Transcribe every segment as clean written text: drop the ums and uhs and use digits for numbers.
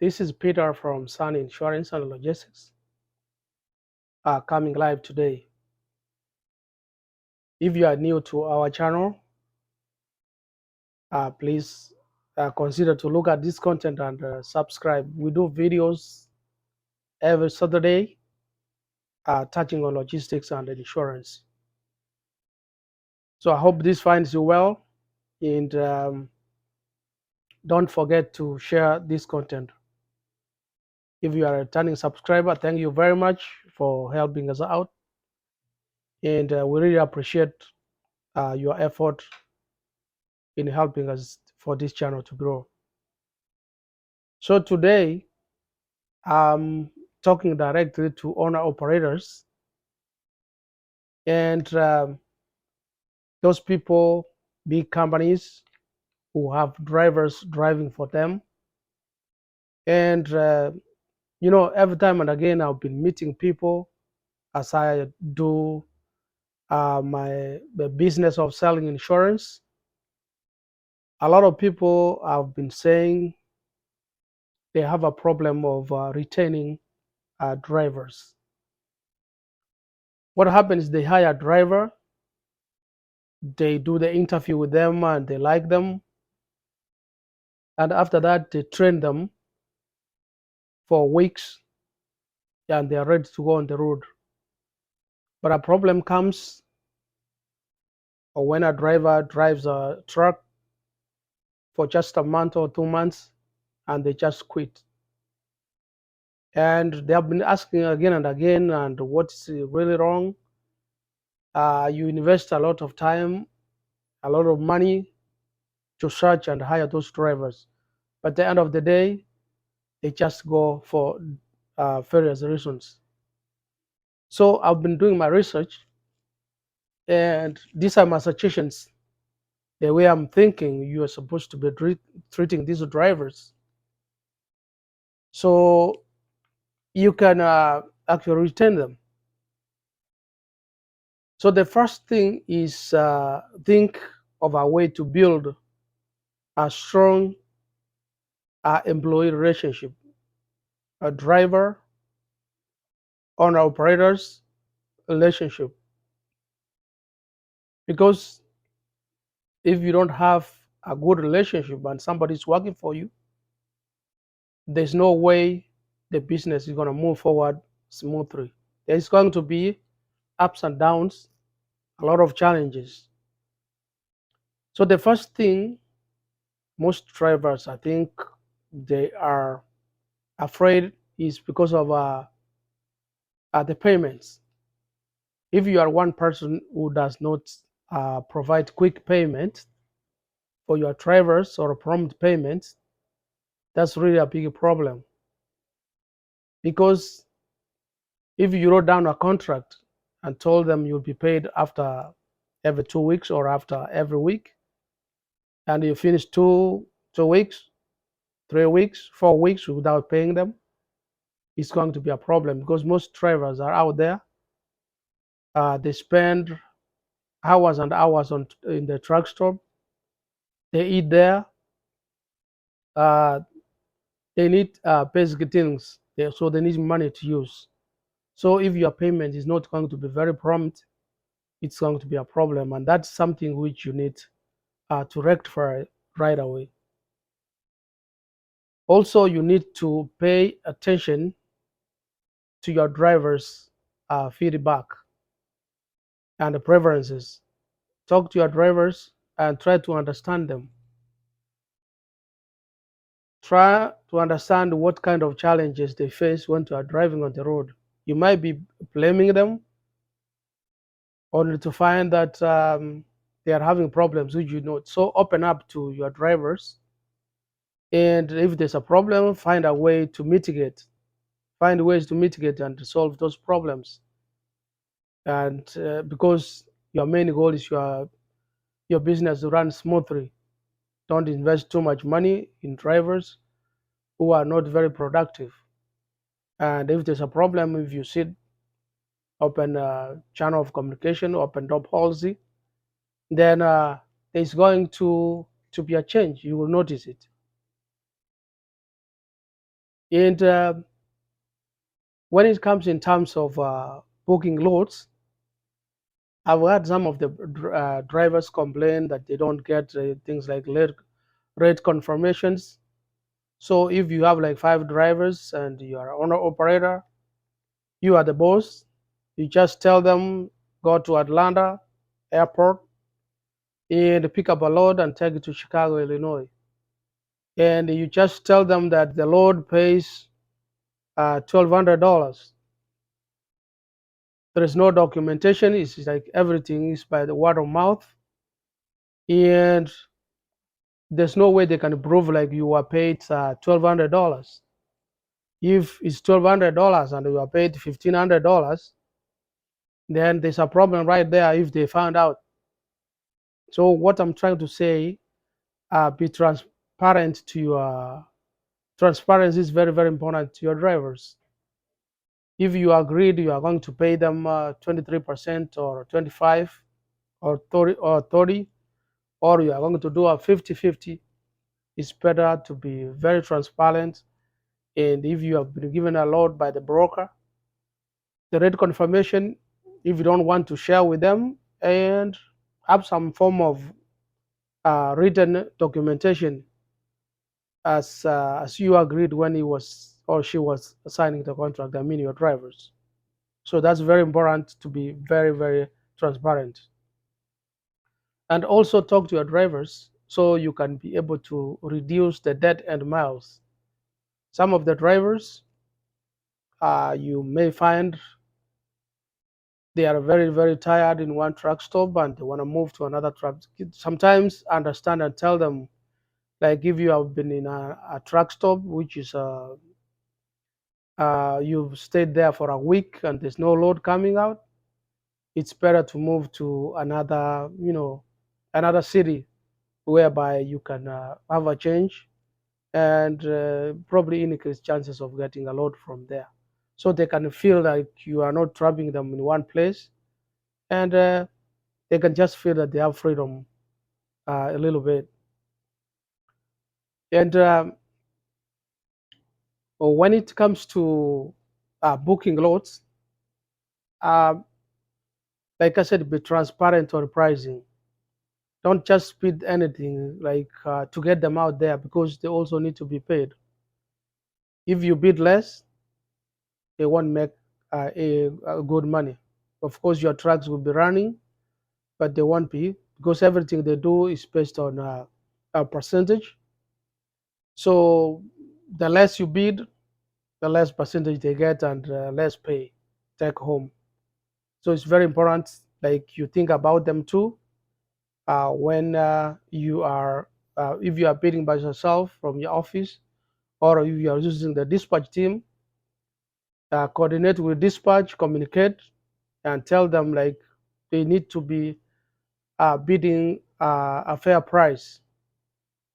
This is Peter from Sun Insurance and Logistics, coming live today. If you are new to our channel, please consider to look at this content and subscribe. We do videos every Saturday touching on logistics and insurance. So I hope this finds you well, and don't forget to share this content. If you are a returning subscriber, thank you very much for helping us out, and we really appreciate your effort in helping us for this channel to grow. So today I'm talking directly to owner operators and those people, big companies who have drivers driving for them. And every time and again I've been meeting people as I do the business of selling insurance. A lot of people have been saying they have a problem of retaining drivers. What happens is they hire a driver, they do the interview with them and they like them, and after that they train them for weeks and they are ready to go on the road. But a problem comes when a driver drives a truck for just a month or 2 months and they just quit. And they have been asking again and again, and what's really wrong? You invest a lot of time, a lot of money to search and hire those drivers. But at the end of the day, they just go for various reasons. So I've been doing my research, and these are my suggestions. The way I'm thinking, you are supposed to be treating these drivers, so you can actually retain them. So the first thing is think of a way to build a strong employee relationship, a driver owner operators relationship. Because if you don't have a good relationship and somebody's working for you, there's no way the business is going to move forward smoothly. There's going to be ups and downs, a lot of challenges. So the first thing, most drivers, I think, they are afraid is because of the payments. If you are one person who does not provide quick payment for your drivers or prompt payments, that's really a big problem. Because if you wrote down a contract and told them you'll be paid after every 2 weeks or after every week, and you finish 2 weeks, 3 weeks, 4 weeks without paying them, it's going to be a problem. Because most drivers are out there, they spend hours and hours in the truck stop, they eat there, they need basic things, so they need money to use. So if your payment is not going to be very prompt, it's going to be a problem, and that's something which you need to rectify right away. Also, you need to pay attention to your driver's feedback and preferences. Talk to your drivers and try to understand them. Try to understand what kind of challenges they face when you are driving on the road. You might be blaming them only to find that they are having problems which you know. So open up to your drivers, and if there's a problem, find a way to mitigate. Find ways to mitigate and solve those problems. And because your main goal is your business to run smoothly, don't invest too much money in drivers who are not very productive. And if there's a problem, if you sit, open a channel of communication, open door policy, then there's going to be a change. You will notice it. And when it comes in terms of booking loads, I've heard some of the drivers complain that they don't get things like rate confirmations. So if you have like 5 drivers and you are owner operator, you are the boss, you just tell them go to Atlanta airport and pick up a load and take it to Chicago, Illinois. And you just tell them that the load pays $1,200. There is no documentation. It's like everything is by the word of mouth, and there's no way they can prove like you were paid $1,200. If it's $1,200 and you are paid $1,500, then there's a problem right there if they found out. So what I'm trying to say, be transparent to your transparency is very very important to your drivers. If you agreed you are going to pay them 23% or 25 or 30, or you are going to do a 50-50, it's better to be very transparent. And if you have been given a load by the broker, the rate confirmation, if you don't want to share with them, and have some form of written documentation as you agreed when he was or she was signing the contract. I mean your drivers. So that's very important to be very very transparent, and also talk to your drivers so you can be able to reduce the dead end miles. Some of the drivers, you may find they are very very tired in one truck stop and they want to move to another truck. Sometimes understand and tell them, like if you have been in a truck stop which is you've stayed there for a week and there's no load coming out, it's better to move to another, another city whereby you can have a change and probably increase chances of getting a load from there. So they can feel like you are not trapping them in one place, and they can just feel that they have freedom a little bit. And when it comes to booking loads, uh, like I said, be transparent on pricing. Don't just bid anything like to get them out there because they also need to be paid. If you bid less, they won't make a good money. Of course, your trucks will be running, but they won't be because everything they do is based on a percentage. So the less you bid, the less percentage they get and less pay take home. So it's very important, like you think about them too when you are, if you are bidding by yourself from your office, or if you are using the dispatch team, coordinate with dispatch, communicate, and tell them like they need to be bidding a fair price.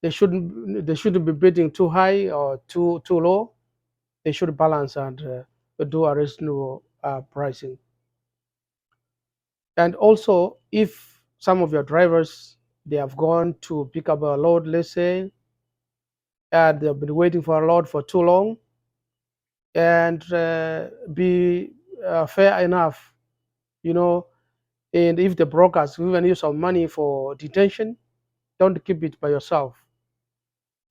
They shouldn't be bidding too high or too low. They should balance and do a reasonable pricing. And also, if some of your drivers they have gone to pick up a load, let's say, and they've been waiting for a load for too long, and be fair enough, you know. And if the brokers given you some money for detention, don't keep it by yourself.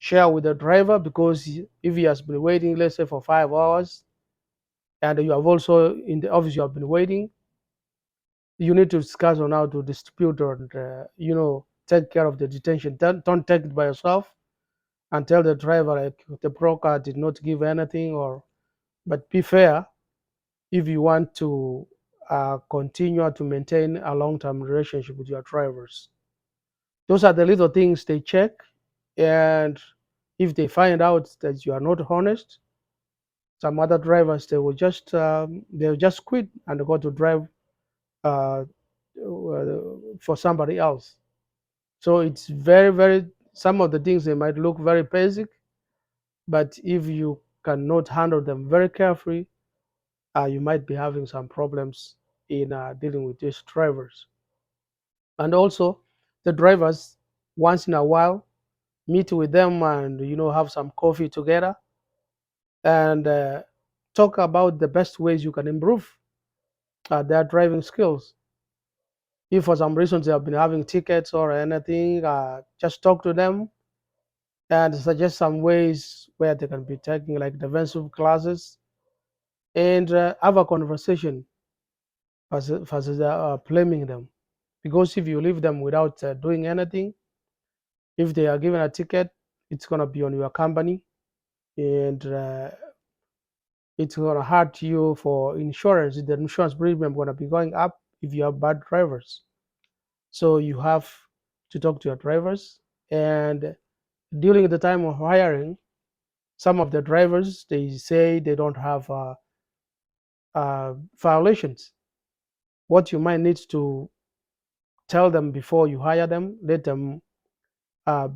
Share with the driver, because if he has been waiting, let's say for 5 hours, and you have also in the office you have been waiting, you need to discuss on how to distribute and take care of the detention. Don't take it by yourself and tell the driver like the broker did not give anything, or but be fair if you want to continue to maintain a long-term relationship with your drivers. Those are the little things they check, and if they find out that you are not honest, some other drivers they'll just quit and go to drive uh, for somebody else. So it's very very, some of the things they might look very basic, but if you cannot handle them very carefully, you might be having some problems in dealing with these drivers. And also, the drivers, once in a while, meet with them and have some coffee together and talk about the best ways you can improve their driving skills. If for some reason they have been having tickets or anything, just talk to them and suggest some ways where they can be taking like defensive classes, and have a conversation versus blaming them. Because if you leave them without doing anything, if they are given a ticket, it's going to be on your company, and it's going to hurt you for insurance. The insurance premium going to be going up if you have bad drivers. So you have to talk to your drivers. And during the time of hiring, some of the drivers, they say they don't have violations. What you might need to tell them before you hire them, let them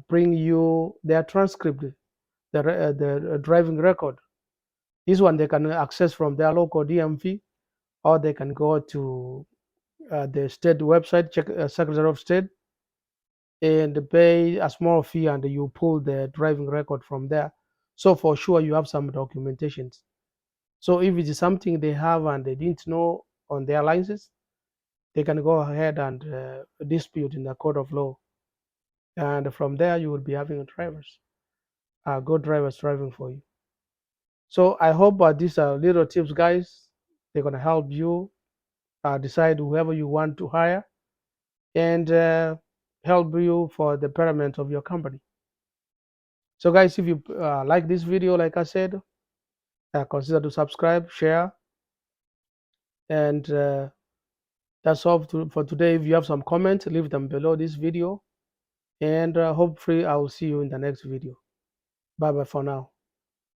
bring you their transcript, the driving record. This one they can access from their local DMV, or they can go to the state website, check Secretary of State, and pay a small fee, and you pull the driving record from there. So for sure you have some documentations. So if it is something they have and they didn't know on their license, they can go ahead and dispute in the court of law. And from there, you will be having drivers, good drivers driving for you. So I hope these are little tips, guys. They're going to help you decide whoever you want to hire, and help you for the betterment of your company. So guys, if you like this video, like I said, consider to subscribe, share, and that's all for today. If you have some comments, leave them below this video, and hopefully I will see you in the next video. Bye bye for now.